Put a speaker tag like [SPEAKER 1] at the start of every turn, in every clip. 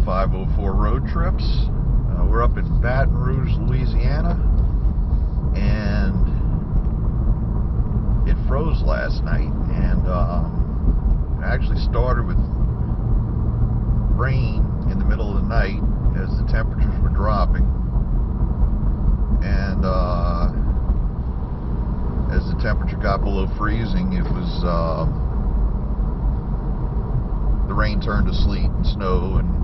[SPEAKER 1] 504 road trips. We're up in Baton Rouge, Louisiana, and it froze last night, and it actually started with rain in the middle of the night as the temperatures were dropping, and as the temperature got below freezing, it was the rain turned to sleet and snow and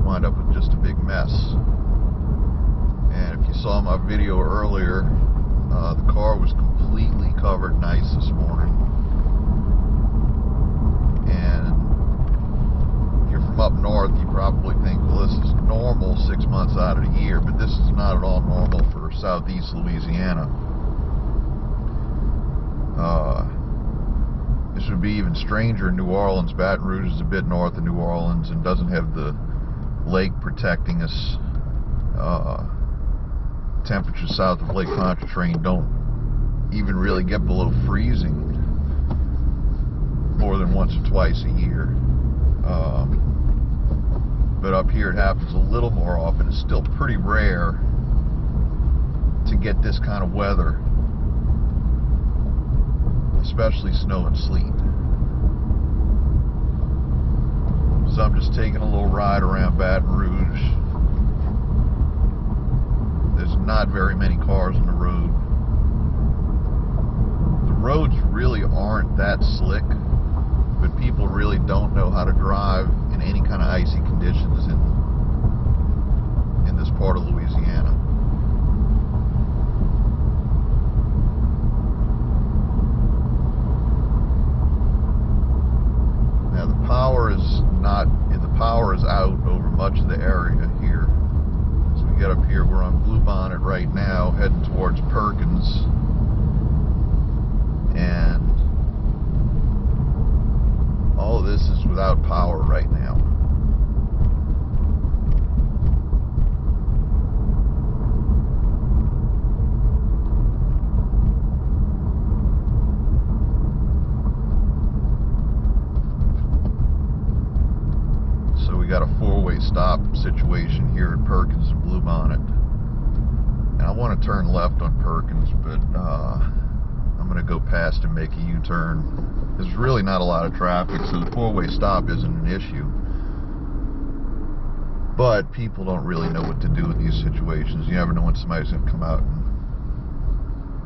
[SPEAKER 1] wind up with just a big mess. And if you saw my video earlier, the car was completely covered in ice this morning. And if you're from up north, you probably think, well, this is normal 6 months out of the year, but this is not at all normal for southeast Louisiana. This would be even stranger in New Orleans. Baton Rouge is a bit north of New Orleans and doesn't have the lake protecting us. Temperatures south of Lake Pontchartrain don't even really get below freezing more than once or twice a year. But up here it happens a little more often. It's still pretty rare to get this kind of weather, especially snow and sleet. So I'm just taking a little ride around Baton Rouge. There's not very many cars on the road. The roads really aren't that slick, but people really don't know how to drive in any kind of icy conditions in this part of Louisiana. Now the power is out over much of the area here. As we get up here, we're on Bluebonnet right now, heading towards Perkins, and all of this is without power right now. So we got a four-way stop situation here at Perkins and Bluebonnet. And I want to turn left on Perkins, but I'm going to go past and make a U-turn. There's really not a lot of traffic, so the four-way stop isn't an issue. But people don't really know what to do in these situations. You never know when somebody's going to come out and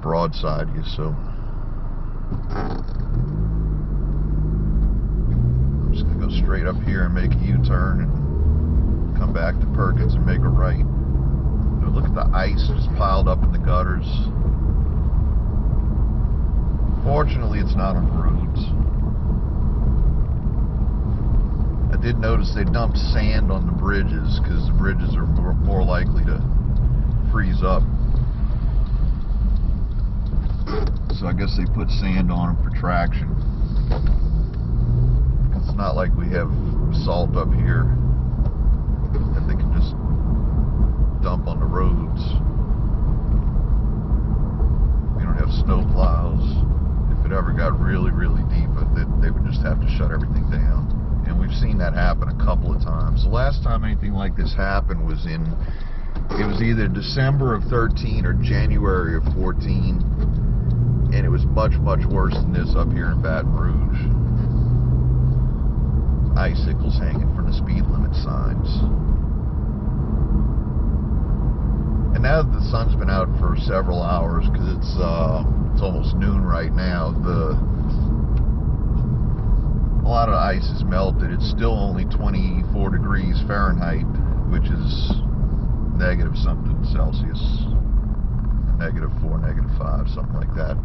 [SPEAKER 1] broadside you, so I'm just going to go straight up here and make a U-turn and come back to Perkins and make a right. Look at the ice just piled up in the gutters. Fortunately, it's not on the roads. I did notice they dumped sand on the bridges because the bridges are more likely to freeze up. So I guess they put sand on them for traction. It's not like we have salt up here that they can just dump on the roads. We don't have snow plows. If it ever got really, really deep, they would just have to shut everything down. And we've seen that happen a couple of times. The last time anything like this happened was it was either December of 13 or January of 14, and it was much, much worse than this up here in Baton Rouge. Icicles hanging from the speed limit signs. And now that the sun's been out for several hours, because it's almost noon right now, a lot of the ice is melted. It's still only 24 degrees Fahrenheit, which is negative something Celsius, -4, -5, something like that.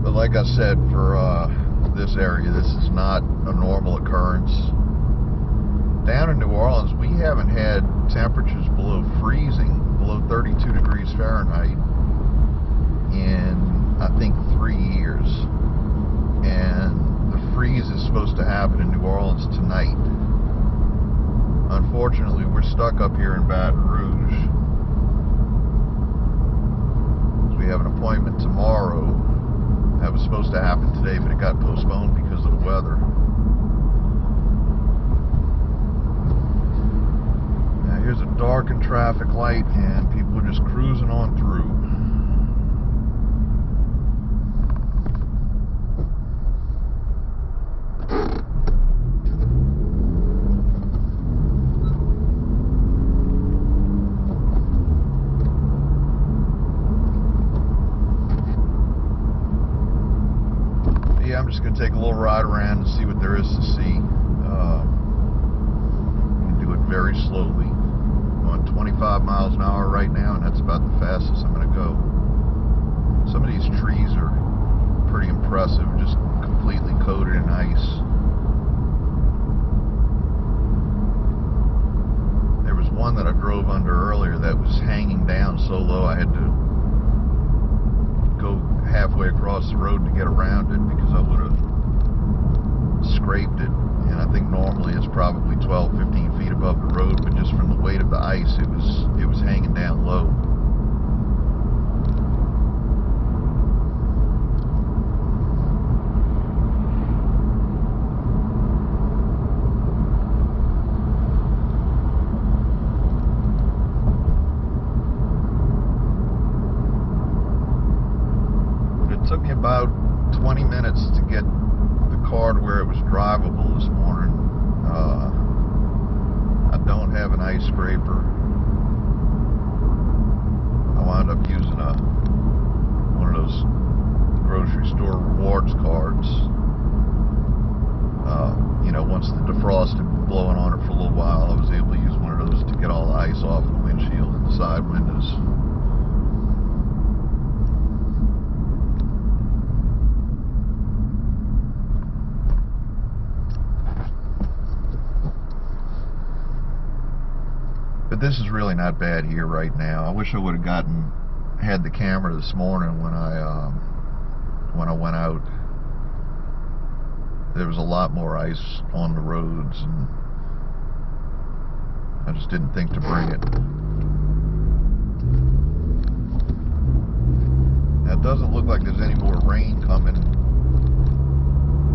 [SPEAKER 1] But like I said, for this area, this is not a normal occurrence. Down in New Orleans, we haven't had temperatures below freezing, below 32 degrees Fahrenheit, in I think 3 years. And the freeze is supposed to happen in New Orleans tonight. Unfortunately, we're stuck up here in Baton Rouge. We have an appointment tomorrow. That was supposed to happen today, but it got postponed because of the weather. Now here's a darkened traffic light, and people are just cruising on through. I'm just going to take a little ride around and see what there is to see. You can do it very slowly. I'm on 25 miles an hour right now, and that's about the fastest I'm going to go. Some of these trees are pretty impressive, just completely coated in ice. There was one that I drove under earlier that was hanging down so low I had to go halfway across the road to get around it because I would have scraped it, and I think normally it's probably 12-15 feet above the road, but just from the weight of the ice it was hanging down low. It took me about 20 minutes to get the car to where it was drivable this morning. I don't have an ice scraper. I wound up using one of those grocery store rewards cards. You know, once the defrost had been blowing on it for a little while, I was able to use one of those to get all the ice off the windshield and the side windows. But this is really not bad here right now. I wish I would have had the camera this morning when I went out. There was a lot more ice on the roads, and I just didn't think to bring it. Now it doesn't look like there's any more rain coming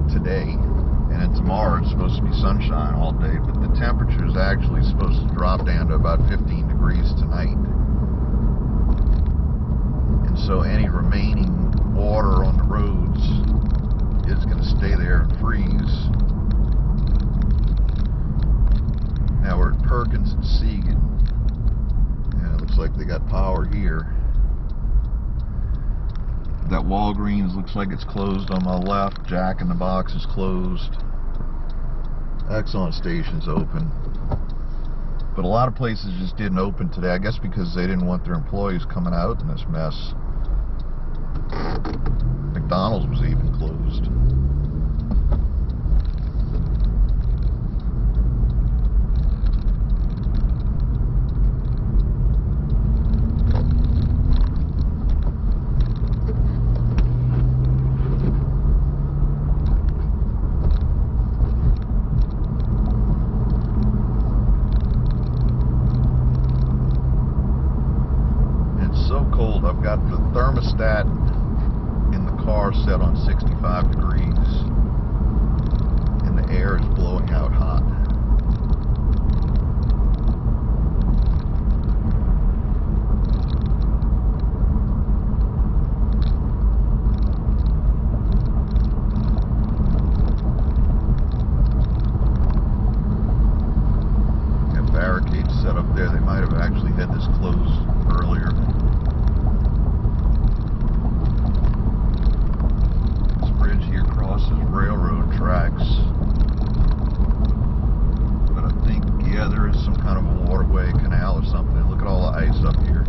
[SPEAKER 1] today. And then tomorrow it's supposed to be sunshine all day, but the temperature is actually supposed to drop down to about 15 degrees tonight. And so any remaining water on the roads is going to stay there and freeze. Now we're at Perkins and Segan, and it looks like they got power here. That Walgreens looks like it's closed on my left. Jack in the Box is closed. Exxon station's open. But a lot of places just didn't open today, I guess because they didn't want their employees coming out in this mess. McDonald's was even closed. I've got the thermostat in the car set on 65 degrees, and the air is blowing out hot. Got barricades set up there. They might have actually had this closed earlier. Railroad tracks, but I think, yeah, there is some kind of a waterway, canal or something. Look at all the ice up here.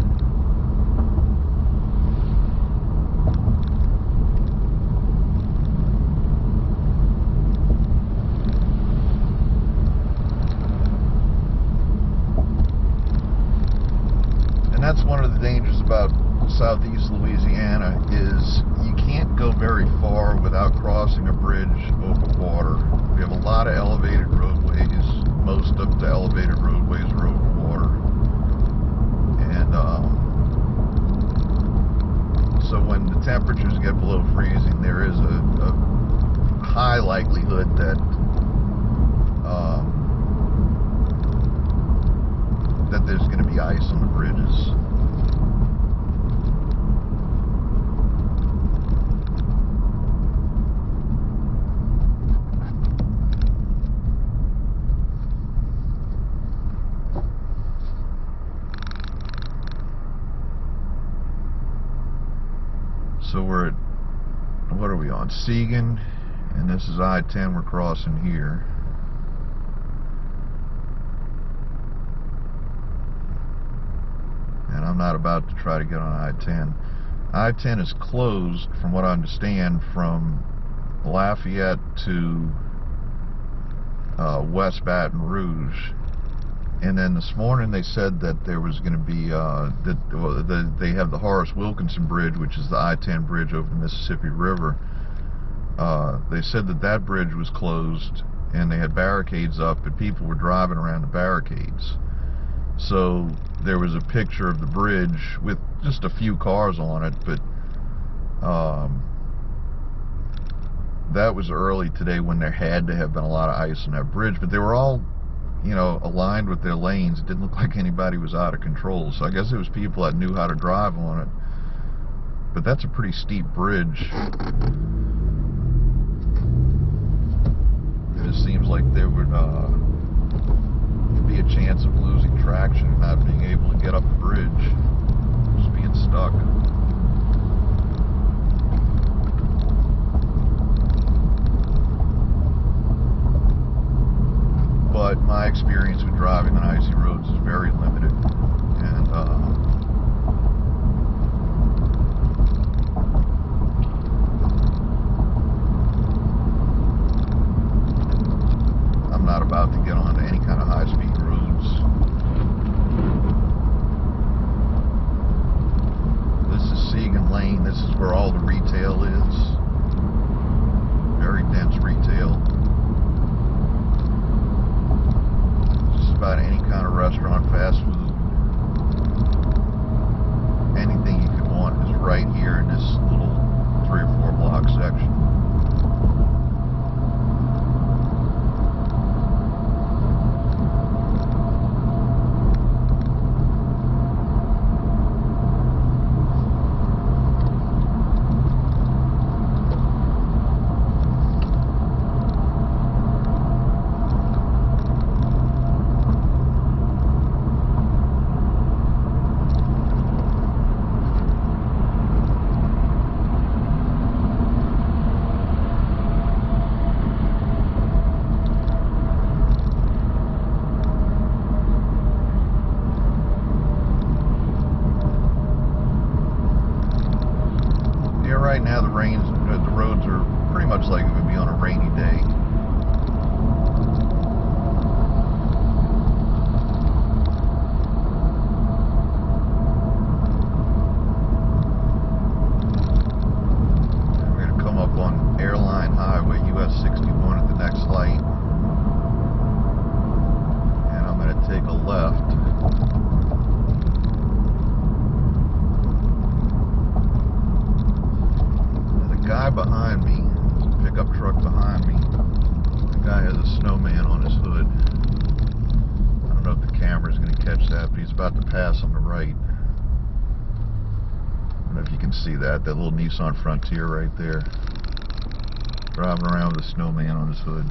[SPEAKER 1] And that's one of the dangers about southeast Louisiana, is you can't go very far without crossing a bridge over water. We have a lot of elevated roadways. Most of the elevated roadways are over water. And get below freezing, there is a high likelihood that that there's going to be ice on the bridges. So we're at, what are we on? Seagan, and this is I-10 we're crossing here. And I'm not about to try to get on I-10. I-10 is closed, from what I understand, from Lafayette to West Baton Rouge. And then this morning they said that there was going to be, they have the Horace Wilkinson Bridge, which is the I-10 bridge over the Mississippi River. They said that that bridge was closed and they had barricades up and people were driving around the barricades. So there was a picture of the bridge with just a few cars on it, but that was early today when there had to have been a lot of ice on that bridge, but they were all, you know, aligned with their lanes. It didn't look like anybody was out of control, so I guess it was people that knew how to drive on it. But that's a pretty steep bridge. It just seems like there would be a chance of losing traction and not being able to get up the bridge, just being stuck. But my experience with driving on icy roads is very limited, and I'm not about to get onto any kind of high-speed roads. This is Seagan Lane. This is where all the retail is. Very dense retail. About any kind of restaurant, fast food, anything you could want is right here in this little 3 or 4 block section. Right now the roads are pretty much like it would be on a rainy day. We're going to come up on Airline Highway US 61 at the next light, and I'm going to take a left. Guy behind me, pickup truck behind me, the guy has a snowman on his hood. I don't know if the camera's going to catch that, but he's about to pass on the right. I don't know if you can see that little Nissan Frontier right there, driving around with a snowman on his hood.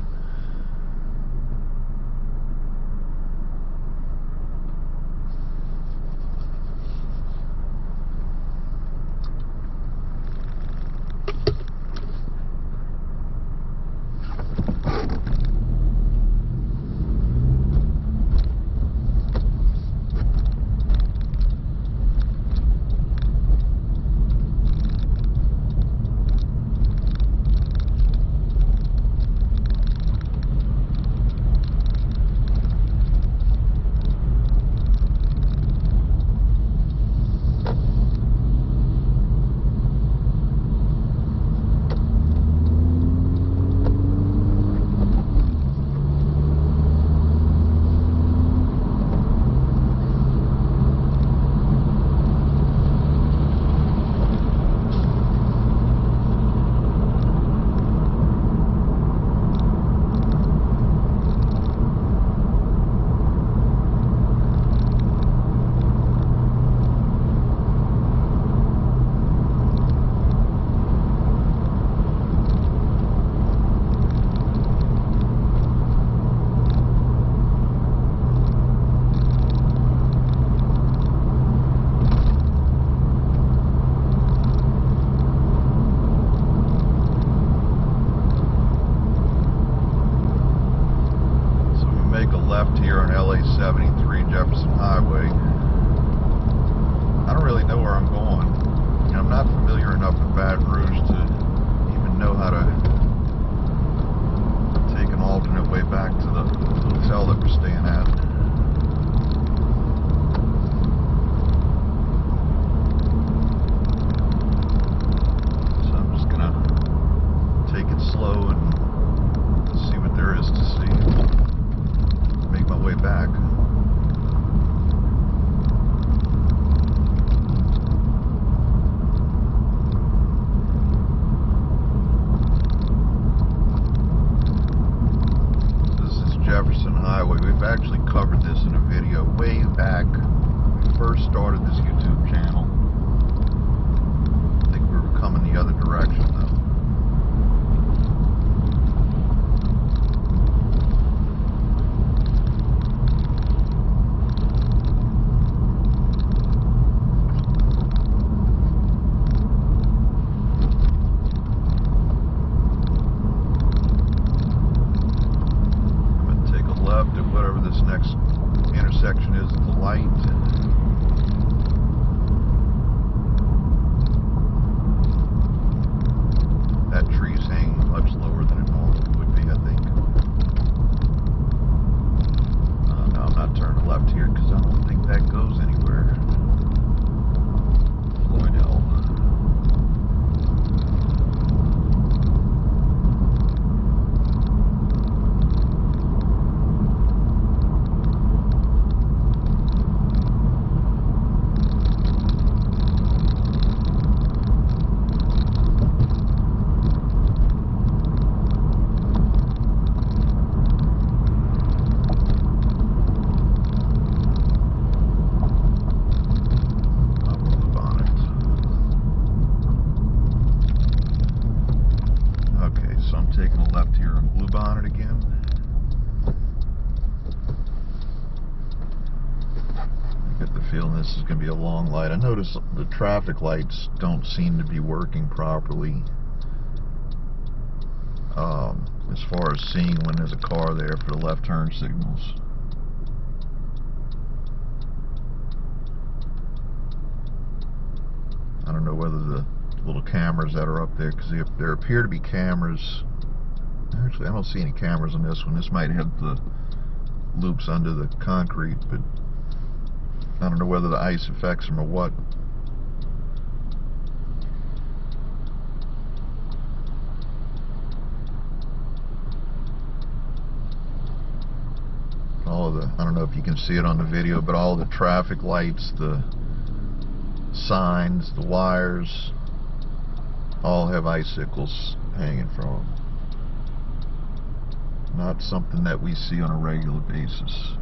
[SPEAKER 1] left here on LA 73 Jefferson Highway. I don't really know where I'm going. And I'm not familiar enough with Baton Rouge to even know how to take an alternate way back to the hotel that we're staying at. So I'm just gonna take it slow and see what there is to see. Make my way back. Jefferson Highway. We've actually covered this in a video way back when we first started this YouTube channel. I think we were coming the other direction though. This next intersection is the light. That tree's hanging much lower than it normally would be, I think. No, I'm not turning left here because I don't think that goes anywhere. Floydell. Taking a left here on Bluebonnet again. I get the feeling this is going to be a long light. I notice the traffic lights don't seem to be working properly as far as seeing when there's a car there for the left turn signals. I don't know whether the little cameras that are up there, because there appear to be cameras. Actually, I don't see any cameras on this one. This might have the loops under the concrete, but I don't know whether the ice affects them or what. All of the, I don't know if you can see it on the video, but all the traffic lights, the signs, the wires, all have icicles hanging from them. Not something that we see on a regular basis.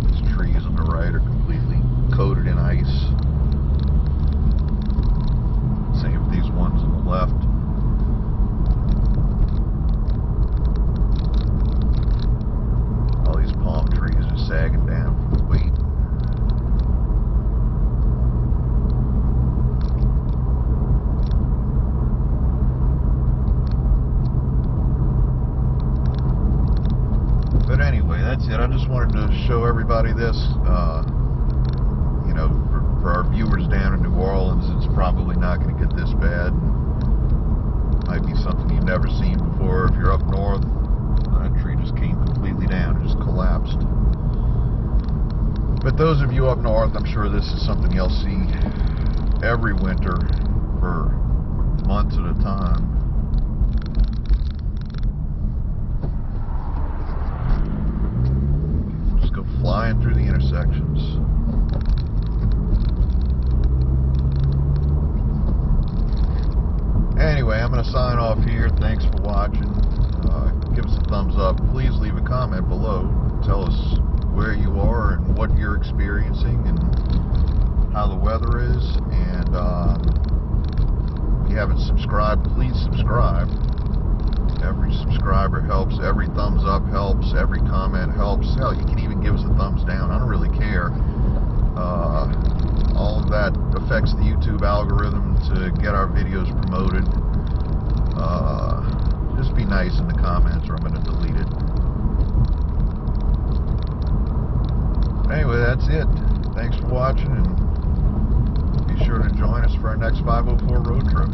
[SPEAKER 1] These trees on the right are completely coated in ice. Same with these ones on the left. Sagging down from the weight. But anyway, that's it. I just wanted to show everybody this. You know, for our viewers down in New Orleans, it's probably not going to get this bad. Might be something you've never seen before. If you're up north, that tree just came completely down. It just collapsed. But those of you up north, I'm sure this is something you'll see every winter for months at a time. Just go flying through the intersections. Anyway, I'm going to sign off here. Thanks for watching. Give us a thumbs up. Please leave a comment below. Tell us where you are and what you're experiencing and how the weather is. And if you haven't subscribed, please subscribe. Every subscriber helps. Every thumbs up helps. Every comment helps. Hell, you can even give us a thumbs down. I don't really care. All of that affects the YouTube algorithm to get our videos promoted. Just be nice in the comments or I'm going to delete it. Anyway, that's it. Thanks for watching, and be sure to join us for our next 504 road trip.